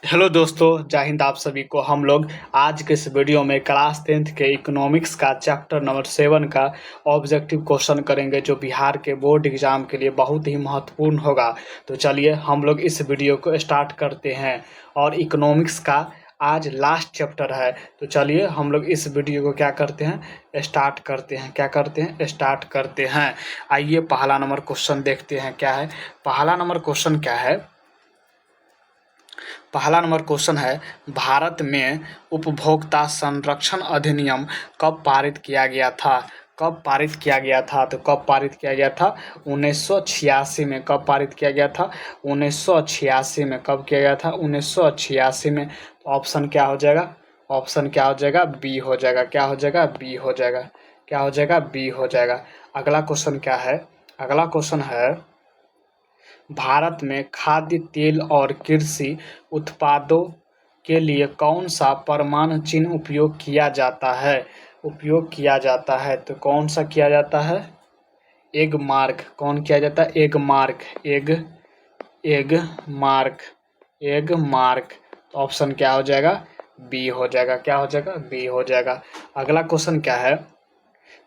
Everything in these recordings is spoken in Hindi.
हेलो दोस्तों, जय हिंद। आप सभी को हम लोग आज के इस वीडियो में क्लास 10th के इकोनॉमिक्स का चैप्टर नंबर 7 का ऑब्जेक्टिव क्वेश्चन करेंगे, जो बिहार के बोर्ड एग्जाम के लिए बहुत ही महत्वपूर्ण होगा। तो चलिए हम लोग इस वीडियो को स्टार्ट करते हैं। और इकोनॉमिक्स का आज लास्ट चैप्टर है, तो चलिए हम लोग इस वीडियो को क्या करते हैं, स्टार्ट करते हैं। क्या करते हैं? स्टार्ट करते हैं। आइए पहला नंबर क्वेश्चन देखते हैं क्या है। पहला नंबर क्वेश्चन क्या है? पहला नंबर क्वेश्चन है, भारत में उपभोक्ता संरक्षण अधिनियम कब पारित किया गया था? कब पारित किया गया था? तो कब पारित किया गया था? 1986 में। कब पारित किया गया था? 1986 में। कब किया गया था? 1986 में। तो ऑप्शन क्या हो जाएगा? ऑप्शन क्या हो जाएगा? बी हो जाएगा। क्या हो जाएगा? बी हो जाएगा। क्या हो जाएगा? बी हो जाएगा। अगला क्वेश्चन क्या है? अगला क्वेश्चन है, भारत में खाद्य तेल और कृषि उत्पादों के लिए कौन सा प्रमाण चिन्ह उपयोग किया जाता है? उपयोग किया जाता है तो कौन सा किया जाता है? Egg mark. कौन किया जाता है? Egg mark. Egg egg mark. Egg mark. तो ऑप्शन क्या हो जाएगा? बी हो जाएगा। क्या हो जाएगा? बी हो जाएगा। अगला क्वेश्चन क्या है?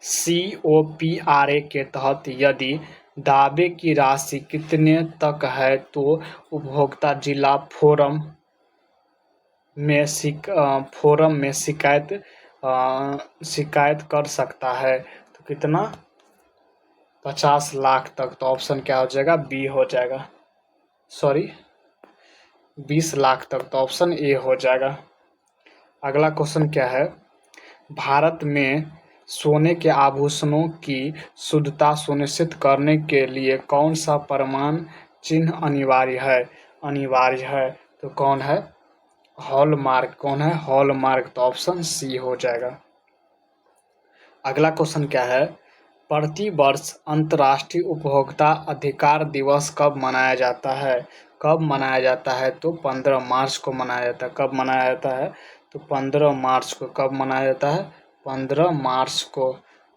COPRA के तहत यदि दावे की राशि कितने तक है तो उपभोक्ता जिला फोरम में शिकायत कर सकता है। तो कितना? 50 लाख तक। तो ऑप्शन क्या हो जाएगा? बी हो जाएगा। सॉरी, 20 लाख तक। तो ऑप्शन ए हो जाएगा। अगला क्वेश्चन क्या है? भारत में सोने के आभूषणों की शुद्धता सुनिश्चित करने के लिए कौन सा प्रमाण चिन्ह अनिवार्य है? अनिवार्य है तो कौन है? हॉलमार्क। कौन है? हॉलमार्क। तो ऑप्शन सी हो जाएगा। अगला क्वेश्चन क्या है? प्रति वर्ष अंतर्राष्ट्रीय उपभोक्ता अधिकार दिवस कब मनाया जाता है? कब मनाया जाता है? तो 15 मार्च को मनाया जाता है। कब मनाया जाता है? तो 15 मार्च को। कब मनाया जाता है? 15 मार्च को।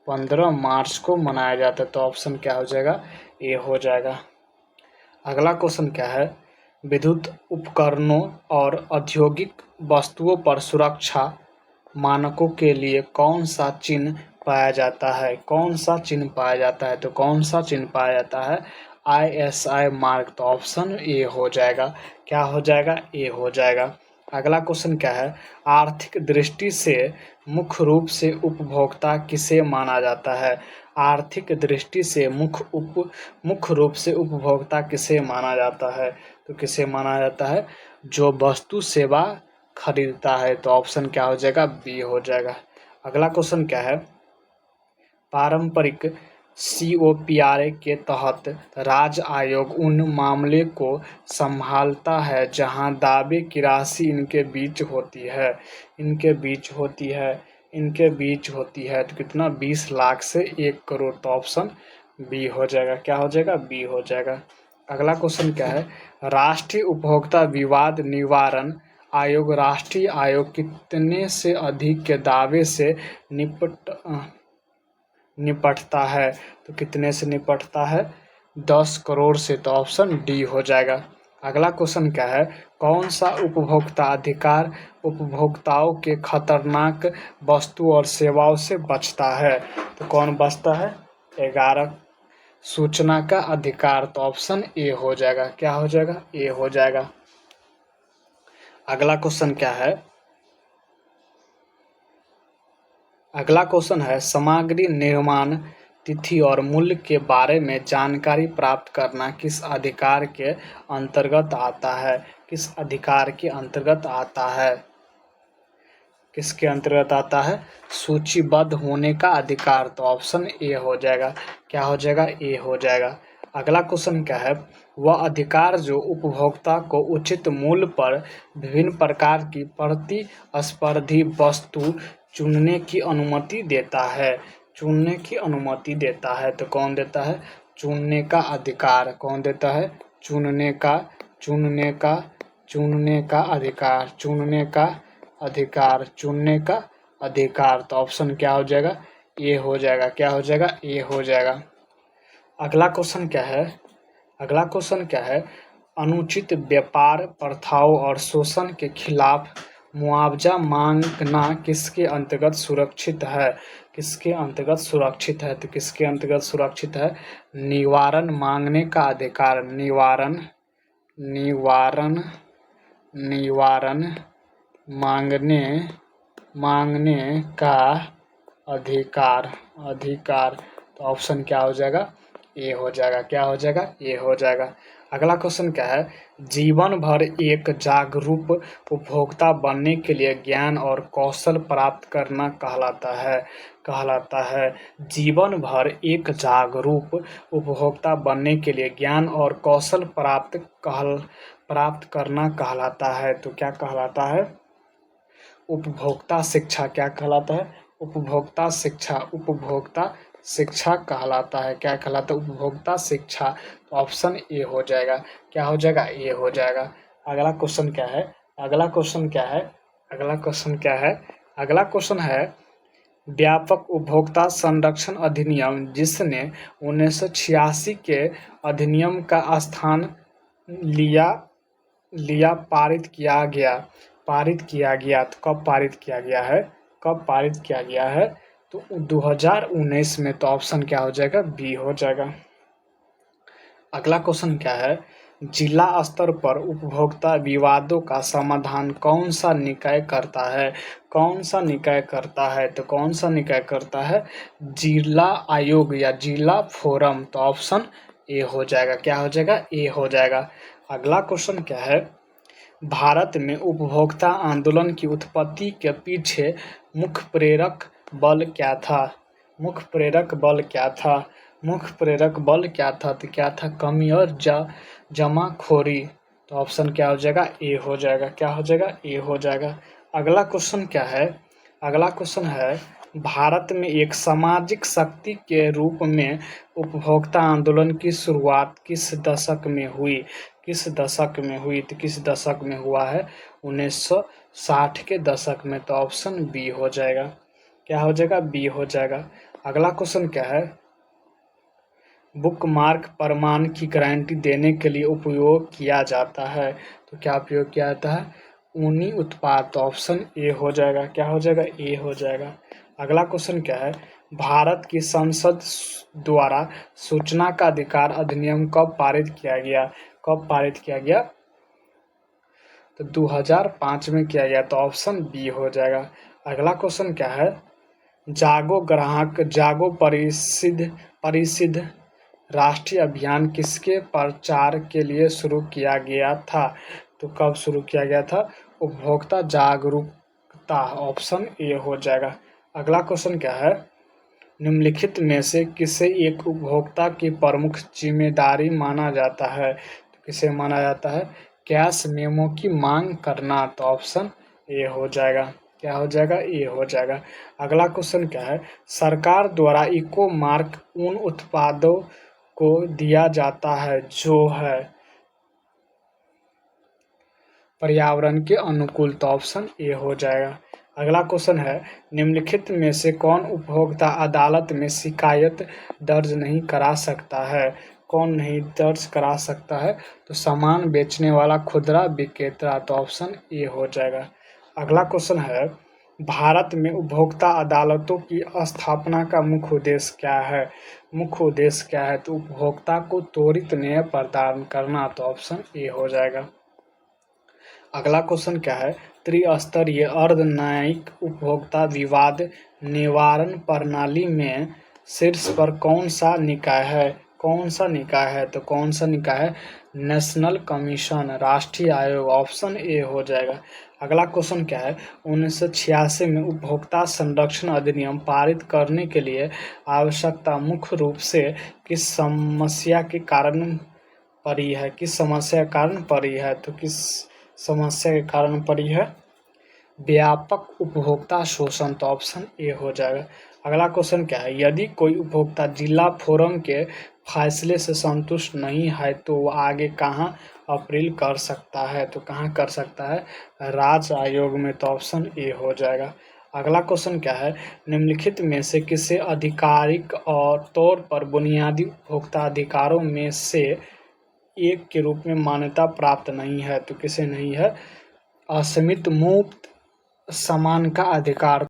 15 मार्च को मनाया जाता है। तो ऑप्शन क्या हो जाएगा? ए हो जाएगा। अगला क्वेश्चन क्या है? विद्युत उपकरणों और औद्योगिक वस्तुओं पर सुरक्षा मानकों के लिए कौन सा चिन्ह पाया जाता है? कौन सा चिन्ह पाया जाता है? तो कौन सा चिन्ह पाया जाता है? ISI mark. तो ऑप्शन ए हो जाएगा। क्या हो जाएगा? ए हो जाएगा। अगला क्वेश्चन क्या है? आर्थिक दृष्टि से मुख्य रूप से उपभोक्ता किसे माना जाता है? आर्थिक दृष्टि से मुख्य रूप से उपभोक्ता किसे माना जाता है? तो किसे माना जाता है? जो वस्तु सेवा खरीदता है। तो ऑप्शन क्या हो जाएगा? बी हो जाएगा। अगला क्वेश्चन क्या है? पारंपरिक COPRA के तहत राज्य आयोग उन मामले को संभालता है जहां दावे की राशि इनके बीच होती है। इनके बीच होती है। इनके बीच होती है तो कितना? 20 लाख से 1 करोड़। तो ऑप्शन बी हो जाएगा। क्या हो जाएगा? बी हो जाएगा। अगला क्वेश्चन क्या है? राष्ट्रीय उपभोक्ता विवाद निवारण आयोग राष्ट्रीय आयोग कितने से अधिक के दावे से निपटता है? तो कितने से निपटता है? 10 करोड़ से। तो ऑप्शन डी हो जाएगा। अगला क्वेश्चन क्या है? कौन सा उपभोक्ता अधिकार उपभोक्ताओं के खतरनाक वस्तु और सेवाओं से बचता है? तो कौन बचता है? 11, सूचना का अधिकार। तो ऑप्शन ए हो जाएगा। क्या हो जाएगा? ए हो जाएगा। अगला क्वेश्चन क्या है? अगला क्वेश्चन है, सामग्री निर्माण तिथि और मूल्य के बारे में जानकारी प्राप्त करना किस अधिकार के अंतर्गत आता है? किस अधिकार के अंतर्गत आता है? किसके अंतर्गत आता है? सूचीबद्ध होने का अधिकार। तो ऑप्शन ए हो जाएगा। क्या हो जाएगा? ए हो जाएगा। अगला क्वेश्चन क्या है? वह अधिकार जो उपभोक्ता को उचित मूल्य पर विभिन्न प्रकार की प्रतिस्पर्धी वस्तु चुनने की अनुमति देता है। चुनने की अनुमति देता है तो कौन देता है? चुनने का अधिकार। कौन देता है? चुनने का चुनने का चुनने का अधिकार। चुनने का अधिकार। चुनने का अधिकार। तो ऑप्शन क्या हो जाएगा? ए हो जाएगा। क्या हो जाएगा? ए हो जाएगा। अगला क्वेश्चन क्या है? अगला क्वेश्चन क्या है? अनुचित व्यापार प्रथाओं और शोषण के खिलाफ मुआवजा मांगना किसके अंतर्गत सुरक्षित है? किसके अंतर्गत सुरक्षित है? तो किसके अंतर्गत सुरक्षित है? निवारण मांगने का अधिकार, निवारण मांगने का अधिकार। तो ऑप्शन क्या हो जाएगा? ए हो जाएगा। क्या हो जाएगा? ए हो जाएगा। अगला क्वेश्चन क्या है? जीवन भर एक जागरूक उपभोक्ता बनने के लिए ज्ञान और कौशल प्राप्त करना कहलाता है। जीवन भर एक जागरूक उपभोक्ता बनने के लिए ज्ञान और कौशल प्राप्त करना कहलाता है। तो क्या कहलाता है? उपभोक्ता शिक्षा। क्या कहलाता है? उपभोक्ता शिक्षा कहलाता है। क्या कहलाता है? उपभोक्ता शिक्षा। तो ऑप्शन ए हो जाएगा। क्या हो जाएगा? ए हो जाएगा। अगला क्वेश्चन क्या है? अगला क्वेश्चन है व्यापक उपभोक्ता संरक्षण अधिनियम, जिसने 1986 के अधिनियम का स्थान लिया पारित किया गया। तो कब पारित किया गया है? तो 2019 में। तो ऑप्शन क्या हो जाएगा? बी हो जाएगा। अगला क्वेश्चन क्या है? जिला स्तर पर उपभोक्ता विवादों का समाधान कौन सा निकाय करता है? तो कौन सा निकाय करता है? जिला आयोग या जिला फोरम। तो ऑप्शन ए हो जाएगा। क्या हो जाएगा? ए हो जाएगा। अगला क्वेश्चन क्या है? भारत में उपभोक्ता आंदोलन की उत्पत्ति के पीछे मुख्य प्रेरक बल क्या था? तो क्या था? कमी और जमाखोरी। तो ऑप्शन क्या हो जाएगा? ए हो जाएगा। क्या हो जाएगा? ए हो जाएगा। अगला क्वेश्चन क्या है? भारत में एक सामाजिक शक्ति के रूप में उपभोक्ता आंदोलन की शुरुआत किस दशक में हुई? तो किस दशक में हुआ है? 1960 के दशक में। तो ऑप्शन बी हो जाएगा। क्या हो जाएगा? बी हो जाएगा। अगला क्वेश्चन क्या है? बुकमार्क प्रमाण की गारंटी देने के लिए उपयोग किया जाता है। तो क्या उपयोग किया जाता है? ऊनी उत्पाद। तो ऑप्शन ए हो जाएगा। क्या हो जाएगा? ए हो जाएगा। अगला क्वेश्चन क्या है? भारत की संसद द्वारा सूचना का अधिकार अधिनियम कब पारित किया गया? तो 2005 में किया गया। तो ऑप्शन बी हो जाएगा। अगला क्वेश्चन क्या है? जागो परिसिद्ध राष्ट्रीय अभियान किसके प्रचार के लिए शुरू किया गया था? तो कब शुरू किया गया था? उपभोक्ता जागरूकता। ऑप्शन ए हो जाएगा। अगला क्वेश्चन क्या है? निम्नलिखित में से किसे एक उपभोक्ता की प्रमुख जिम्मेदारी माना जाता है? तो किसे माना जाता है? कैश मेमो की मांग करना। तो ऑप्शन ए हो जाएगा। क्या हो जाएगा? ए हो जाएगा। अगला क्वेश्चन क्या है? सरकार द्वारा इको मार्क उन उत्पादों को दिया जाता है जो है पर्यावरण के अनुकूल। तो ऑप्शन ए हो जाएगा। अगला क्वेश्चन है निम्नलिखित में से कौन उपभोक्ता अदालत में शिकायत दर्ज नहीं करा सकता है? कौन नहीं दर्ज करा सकता है? तो सामान बेचने वाला खुदरा विक्रेता। तो ऑप्शन ए हो जाएगा। अगला क्वेश्चन है भारत में उपभोक्ता अदालतों की स्थापना का मुख्य उद्देश्य क्या है? तो उपभोक्ता को त्वरित न्याय प्रदान करना। तो ऑप्शन ए हो जाएगा। अगला क्वेश्चन क्या है? त्रिस्तरीय अर्ध न्यायिक उपभोक्ता विवाद निवारण प्रणाली में शीर्ष पर कौन सा निकाय है? तो कौन सा निकाय है? नेशनल कमीशन, राष्ट्रीय आयोग। ऑप्शन ए हो जाएगा। अगला क्वेश्चन क्या है? 1986 में उपभोक्ता संरक्षण अधिनियम पारित करने के लिए आवश्यकता मुख्य रूप से किस समस्या के कारण पड़ी है? तो किस समस्या के कारण पड़ी है? व्यापक उपभोक्ता शोषण। तो ऑप्शन ए हो जाएगा। अगला क्वेश्चन क्या है? यदि कोई उपभोक्ता जिला फोरम के फैसले से संतुष्ट नहीं है तो वो आगे कहाँ अपील कर सकता है? तो कहाँ कर सकता है? राज्य आयोग में। तो ऑप्शन ए हो जाएगा। अगला क्वेश्चन क्या है? निम्नलिखित में से किसे आधिकारिक और तौर पर बुनियादी उपभोक्ता अधिकारों में से एक के रूप में मान्यता प्राप्त नहीं है। तो किसे नहीं है? असीमित मुफ्त सामान का अधिकार